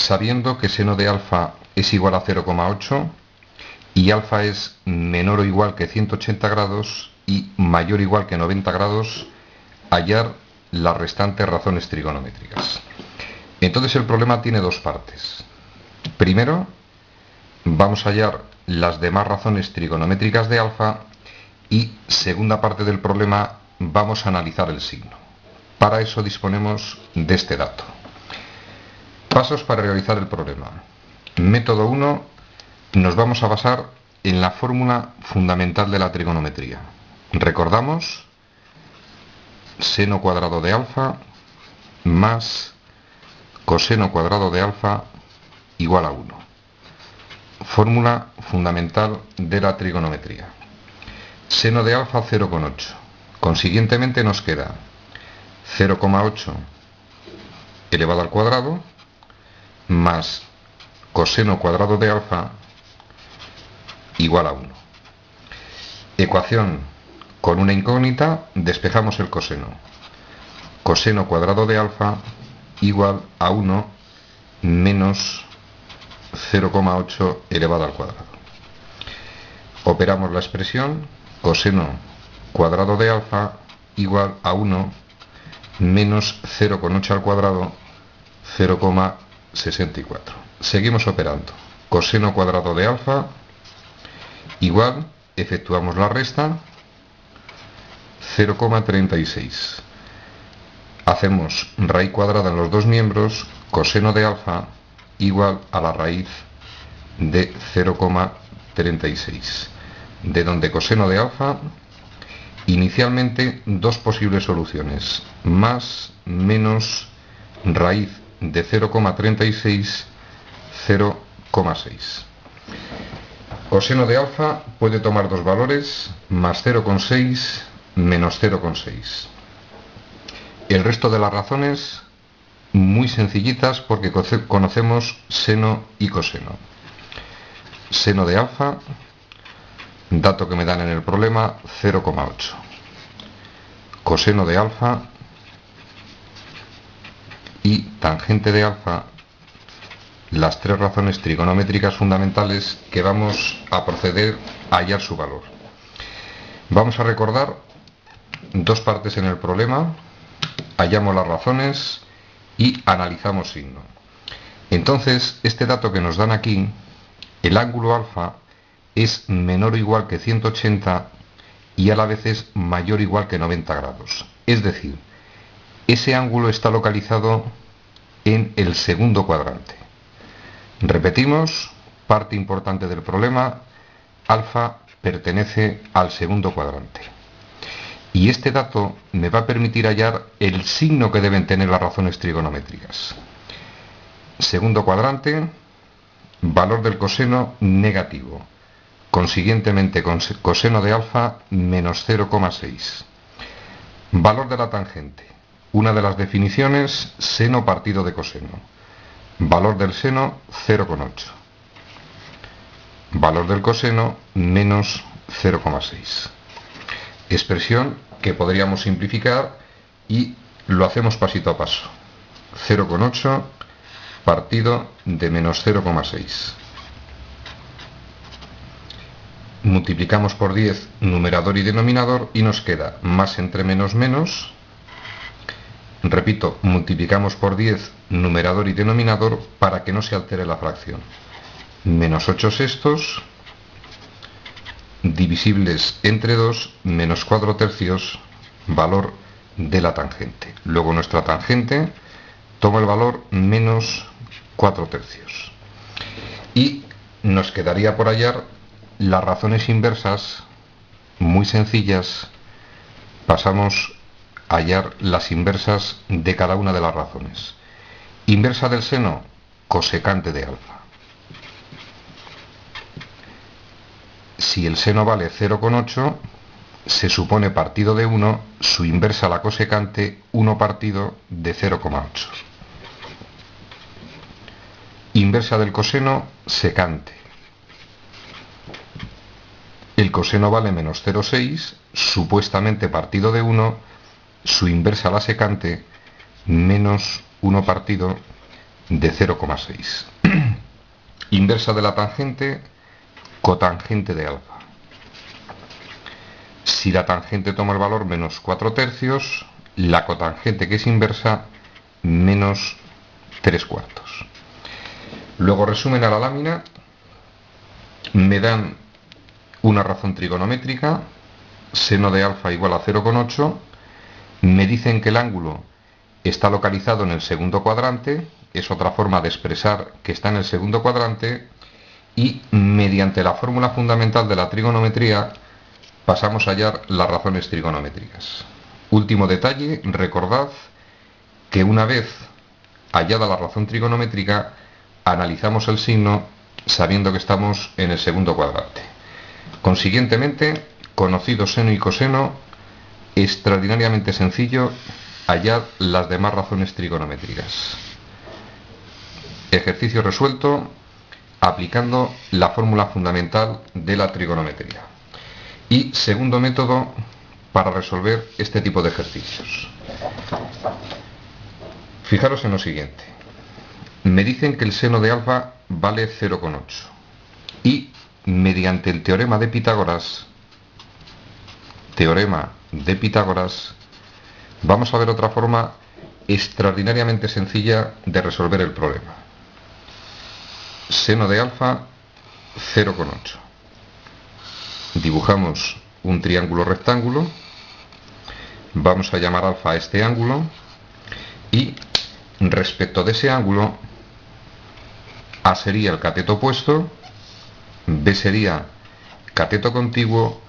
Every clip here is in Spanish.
sabiendo que seno de alfa es igual a 0,8 y alfa es menor o igual que 180 grados y mayor o igual que 90 grados, hallar las restantes razones trigonométricas. Entonces el problema tiene dos partes. Primero, vamos a hallar las demás razones trigonométricas de alfa y, segunda parte del problema, vamos a analizar el signo. Para eso disponemos de este dato. Pasos para realizar el problema. Método 1, nos vamos a basar en la fórmula fundamental de la trigonometría. Recordamos, seno cuadrado de alfa más coseno cuadrado de alfa igual a 1. Fórmula fundamental de la trigonometría. Seno de alfa 0,8. Consiguientemente nos queda 0,8 elevado al cuadrado más coseno cuadrado de alfa igual a 1. Ecuación con una incógnita, despejamos el coseno. Coseno cuadrado de alfa igual a 1 menos 0,8 elevado al cuadrado. Operamos la expresión coseno cuadrado de alfa igual a 1 menos 0,8 al cuadrado, 0,64. Seguimos operando. Coseno cuadrado de alfa igual, efectuamos la resta, 0,36. Hacemos raíz cuadrada en los dos miembros, coseno de alfa igual a la raíz de 0,36. De donde coseno de alfa, inicialmente dos posibles soluciones, más, menos, raíz de 0,36, 0,6. Coseno de alfa puede tomar dos valores, más 0,6, menos 0,6. El resto de las razones muy sencillitas porque conocemos seno y coseno. Seno de alfa, dato que me dan en el problema, 0,8. Coseno de alfa y tangente de alfa, las tres razones trigonométricas fundamentales que vamos a proceder a hallar su valor. Vamos a recordar dos partes en el problema, hallamos las razones y analizamos signo. Entonces, este dato que nos dan aquí, el ángulo alfa es menor o igual que 180 y a la vez es mayor o igual que 90 grados. Es decir, ese ángulo está localizado en el segundo cuadrante. Repetimos, parte importante del problema, alfa pertenece al segundo cuadrante. Y este dato me va a permitir hallar el signo que deben tener las razones trigonométricas. Segundo cuadrante, valor del coseno negativo. Consiguientemente, coseno de alfa menos 0,6. Valor de la tangente. Una de las definiciones, seno partido de coseno. Valor del seno, 0,8. Valor del coseno, menos 0,6. Expresión que podríamos simplificar y lo hacemos pasito a paso. 0,8 partido de menos 0,6. Multiplicamos por 10 numerador y denominador y nos queda más entre menos menos. Repito, multiplicamos por 10 numerador y denominador para que no se altere la fracción. Menos 8 sextos, divisibles entre 2, menos 4 tercios, valor de la tangente. Luego nuestra tangente toma el valor menos 4 tercios. Y nos quedaría por hallar las razones inversas, muy sencillas. Pasamos a hallar las inversas de cada una de las razones. Inversa del seno, cosecante de alfa. Si el seno vale 0,8, se supone partido de 1, su inversa la cosecante, 1 partido de 0,8. Inversa del coseno, secante. El coseno vale menos 0,6, supuestamente partido de 1, su inversa la secante, menos 1 partido de 0,6. Inversa de la tangente, cotangente de alfa. Si la tangente toma el valor menos 4/3, la cotangente, que es inversa, menos 3/4. Luego resumen a la lámina, me dan una razón trigonométrica, seno de alfa igual a 0,8, me dicen que el ángulo está localizado en el segundo cuadrante, es otra forma de expresar que está en el segundo cuadrante, y mediante la fórmula fundamental de la trigonometría pasamos a hallar las razones trigonométricas. Último detalle, recordad que una vez hallada la razón trigonométrica, analizamos el signo sabiendo que estamos en el segundo cuadrante. Consiguientemente, conocido seno y coseno, extraordinariamente sencillo hallar las demás razones trigonométricas. Ejercicio resuelto aplicando la fórmula fundamental de la trigonometría. Y segundo método para resolver este tipo de ejercicios. Fijaros en lo siguiente. Me dicen que el seno de alfa vale 0,8 y mediante el teorema de Pitágoras, vamos a ver otra forma extraordinariamente sencilla de resolver el problema. Seno de alfa 0,8. Dibujamos un triángulo rectángulo, vamos a llamar alfa a este ángulo y respecto de ese ángulo, A sería el cateto opuesto, B sería cateto contiguo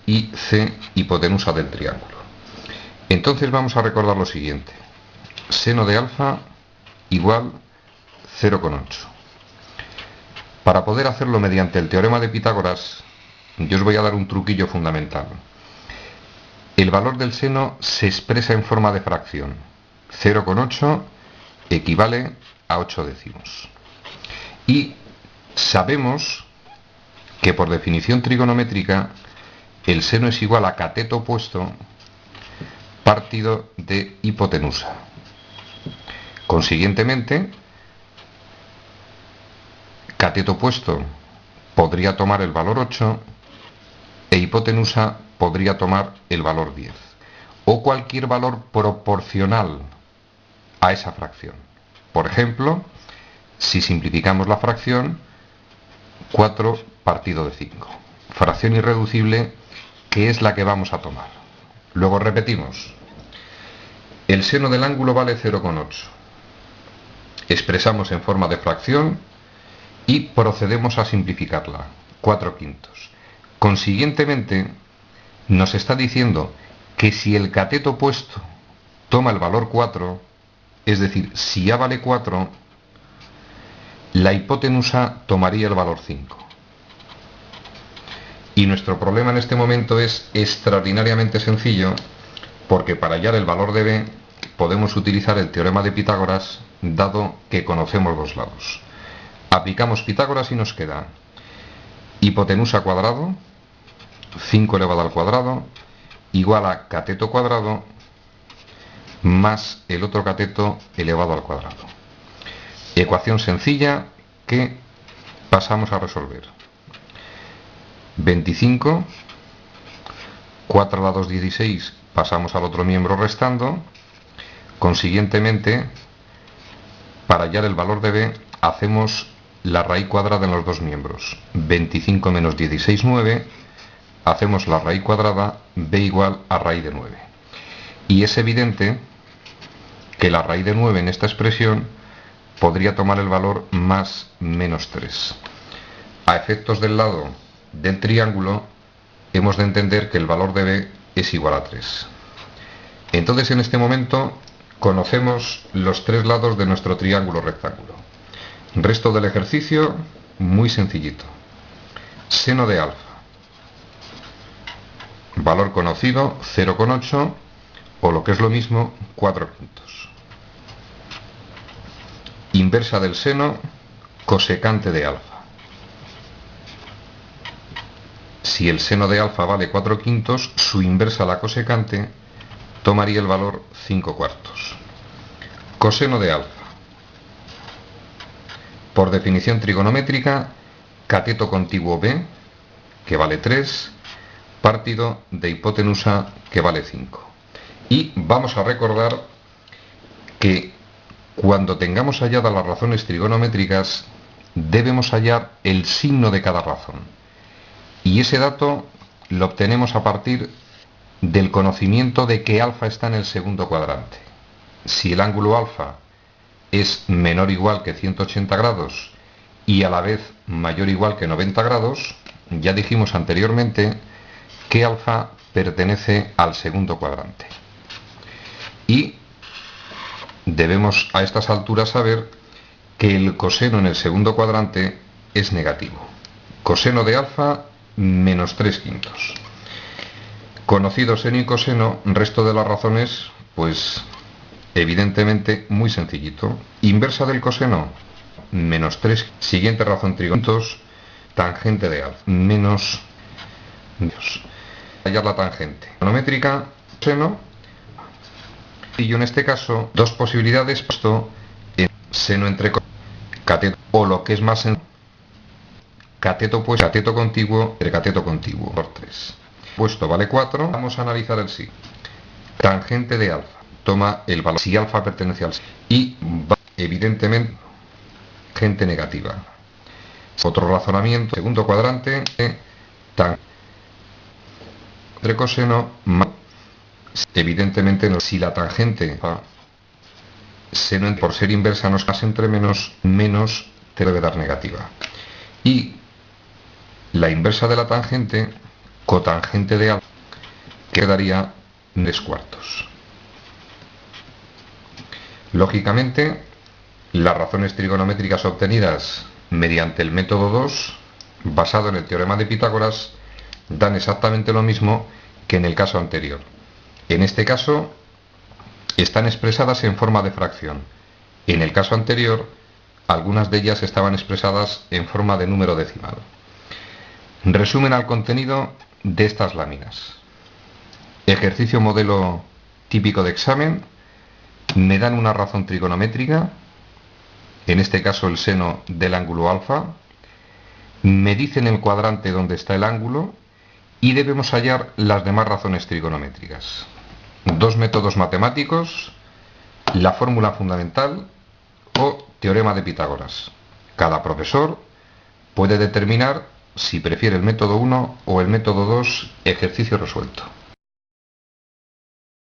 y C hipotenusa del triángulo. Entonces vamos a recordar lo siguiente. Seno de alfa igual 0,8. Para poder hacerlo mediante el teorema de Pitágoras, yo os voy a dar un truquillo fundamental. El valor del seno se expresa en forma de fracción. 0,8 equivale a 8 décimos. Y sabemos que por definición trigonométrica el seno es igual a cateto opuesto partido de hipotenusa. Consiguientemente, cateto opuesto podría tomar el valor 8 e hipotenusa podría tomar el valor 10 o cualquier valor proporcional a esa fracción. Por ejemplo, si simplificamos la fracción, 4 partido de 5. Fracción irreducible, que es la que vamos a tomar. Luego repetimos. El seno del ángulo vale 0,8. Expresamos en forma de fracción y procedemos a simplificarla. 4/5. Consiguientemente, nos está diciendo que si el cateto opuesto toma el valor 4, es decir, si A vale 4, la hipotenusa tomaría el valor 5. Y nuestro problema en este momento es extraordinariamente sencillo, porque para hallar el valor de B podemos utilizar el teorema de Pitágoras, dado que conocemos los lados. Aplicamos Pitágoras y nos queda hipotenusa cuadrado, 5 elevado al cuadrado, igual a cateto cuadrado, más el otro cateto elevado al cuadrado. Ecuación sencilla que pasamos a resolver. 25, 4 a la 2, 16, pasamos al otro miembro restando. Consiguientemente, para hallar el valor de B, hacemos la raíz cuadrada en los dos miembros. 25 menos 16, 9. Hacemos la raíz cuadrada, B igual a raíz de 9. Y es evidente que la raíz de 9 en esta expresión podría tomar el valor más menos 3. A efectos del lado del triángulo, hemos de entender que el valor de B es igual a 3. Entonces, en este momento, conocemos los tres lados de nuestro triángulo rectángulo. Resto del ejercicio, muy sencillito. Seno de alfa. Valor conocido, 0,8, o lo que es lo mismo, 4/5. Inversa del seno, cosecante de alfa. Si el seno de alfa vale 4/5, su inversa, la cosecante, tomaría el valor 5/4. Coseno de alfa. Por definición trigonométrica, cateto contiguo B, que vale 3, partido de hipotenusa, que vale 5. Y vamos a recordar que cuando tengamos halladas las razones trigonométricas, debemos hallar el signo de cada razón. Y ese dato lo obtenemos a partir del conocimiento de que alfa está en el segundo cuadrante. Si el ángulo alfa es menor o igual que 180 grados y a la vez mayor o igual que 90 grados, ya dijimos anteriormente que alfa pertenece al segundo cuadrante. Y debemos a estas alturas saber que el coseno en el segundo cuadrante es negativo. Coseno de alfa menos 3/5. Conocido seno y coseno, resto de las razones, pues evidentemente muy sencillito. Inversa del coseno, menos 3. Siguiente razón trigonométrica, tangente de alfa, menos 2. Hallar la tangente trigonométrica, seno, y yo en este caso, dos posibilidades, puesto en seno entre cateto, o lo que es más sencillo, cateto, pues cateto contiguo entre cateto contiguo, por 3. Puesto vale 4, vamos a analizar el sí. Tangente de alfa, toma el valor si alfa pertenece al sí, y va, evidentemente, tangente negativa. Otro razonamiento, segundo cuadrante, tangente entre coseno, evidentemente no, si la tangente seno por ser inversa nos pasa entre menos te debe dar negativa. Y la inversa de la tangente, cotangente de alfa, quedaría 3/4. Lógicamente, las razones trigonométricas obtenidas mediante el método 2, basado en el teorema de Pitágoras, dan exactamente lo mismo que en el caso anterior. En este caso, están expresadas en forma de fracción. En el caso anterior, algunas de ellas estaban expresadas en forma de número decimal. Resumen al contenido de estas láminas. Ejercicio modelo típico de examen. Me dan una razón trigonométrica, en este caso el seno del ángulo alfa. Me dicen el cuadrante donde está el ángulo y debemos hallar las demás razones trigonométricas. Dos métodos matemáticos, la fórmula fundamental o teorema de Pitágoras. Cada profesor puede determinar si prefiere el método 1 o el método 2, ejercicio resuelto.